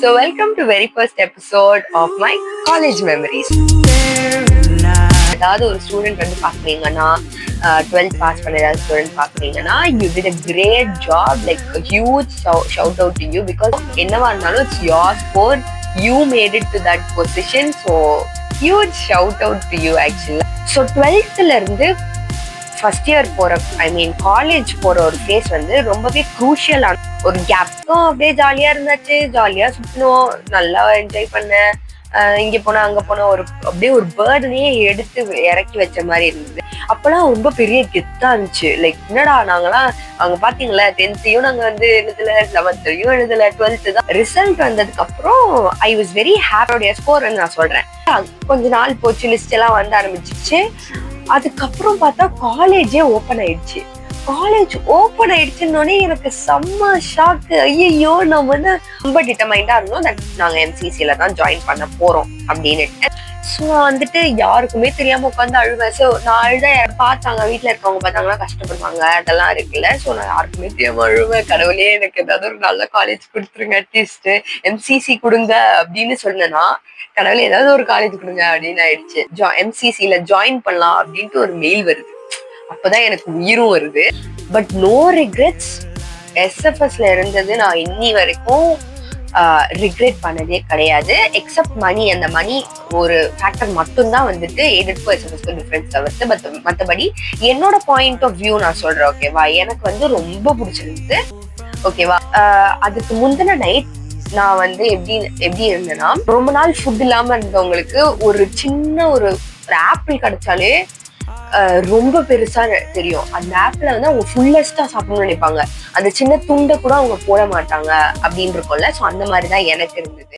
So welcome to very first episode of my college memories. ஏதாவது ஒரு student வந்து பாக்குறீங்கன்னா 12th பாஸ் பண்ண ஏதாவது ஸ்டூடெண்ட் பாக்குறீங்கன்னா you did a great job, like a huge shout out to you because என்னவா இருந்தாலும் it's yours for you made it to that position, so huge shout out to you actually. So 12th இருந்து first year போற college போற ஒரு face வந்து ரொம்பவே குரூஷியலான ஒரு கேப்க்கும் அப்படியே ஜாலியா இருந்தாச்சு, ஜாலியா சுத்தணும், நல்லா என்ஜாய் பண்ண, இங்க போனா அங்க போனா ஒரு அப்படியே ஒரு பேர்டனே எடுத்து இறக்கி வச்ச மாதிரி இருந்தது. அப்பெல்லாம் ரொம்ப பெரிய கெத்தா இருந்துச்சு. லைக் என்னடா நாங்கெல்லாம் அங்க பாத்தீங்களா 10th நாங்க வந்து எழுதல, 11th எழுதல, 12th தான் ரிசல்ட் வந்ததுக்கு அப்புறம் ஐ வாஸ் வெரி ஹாப்பியோடைய ஸ்கோர் நான் சொல்றேன். கொஞ்ச நாள் போச்சு, லிஸ்ட் எல்லாம் வந்து ஆரம்பிச்சிச்சு. அதுக்கப்புறம் பார்த்தா காலேஜே ஓப்பன் ஆயிடுச்சு. காலேஜ் ஓப்பன் ஆயிடுச்சுன்னொடனே எனக்கு செம்ம ஷாக்கு. ஐயோ, நம்ம வந்து ரொம்ப டிட்டர்மைண்டா இருந்தோம் நாங்க எம்சிசில தான் ஜாயின் பண்ண போறோம் அப்படின்னு. ஸோ வந்துட்டு யாருக்குமே தெரியாம உட்காந்து அழுவேன். ஸோ நான் அழுத பார்த்தாங்க, வீட்டுல இருக்கவங்க பார்த்தாங்கன்னா கஷ்டப்படுவாங்க, அதெல்லாம் இருக்குல்ல. ஸோ நான் யாருக்குமே தெரியாம அழுவேன். கடவுளே எனக்கு ஏதாவது ஒரு நல்ல காலேஜ் கொடுத்துருங்க, அட்லீஸ்ட் எம்சிசி கொடுங்க அப்படின்னு சொன்னேன்னா, கடவுளே ஏதாவது ஒரு காலேஜ் கொடுங்க அப்படின்னு ஆயிடுச்சு. எம்சிசில ஜாயின் பண்ணலாம் அப்படின்ட்டு ஒரு மெயில் வருது. அப்பதான் எனக்கு உயிரும் வருது. But no regrets. எஸ்எஃப்எஸ்ல இருந்தது நான் இன்னி வரைக்கும் ரிக்ரெட் பண்ணதே கிடையாது. எக்ஸப்ட் மணி, அந்த மணி ஒரு ஃபேக்டர் மட்டும்தான் வந்துட்டு எய்டட்க்கும் எஸ்எஃப்எஸ்க்கும் டிஃபரன்ஸ் தவிர்த்து மற்றபடி என்னோட பாயிண்ட் ஆஃப் வியூ நான் சொல்றேன். ஓகேவா, எனக்கு வந்து ரொம்ப பிடிச்சிருந்தது. ஓகேவா, அதுக்கு முந்தின நைட் நான் வந்து எப்படி இருந்தேன்னா, ரொம்ப நாள் ஃபுட் இல்லாம இருந்தவங்களுக்கு ஒரு சின்ன ஒரு ஆப்பிள் கிடைச்சாலே ரொம்ப பெருசா தெரியும். அந்த ஆப்பிள வந்து அவங்க ஃபுல்லஸ்டா சாப்பிடணும்னு நினைப்பாங்க. அந்த சின்ன துண்டை கூட அவங்க போட மாட்டாங்க அப்படின்னு இருக்கும்ல. ஸோ அந்த மாதிரிதான் எனக்கு இருந்தது.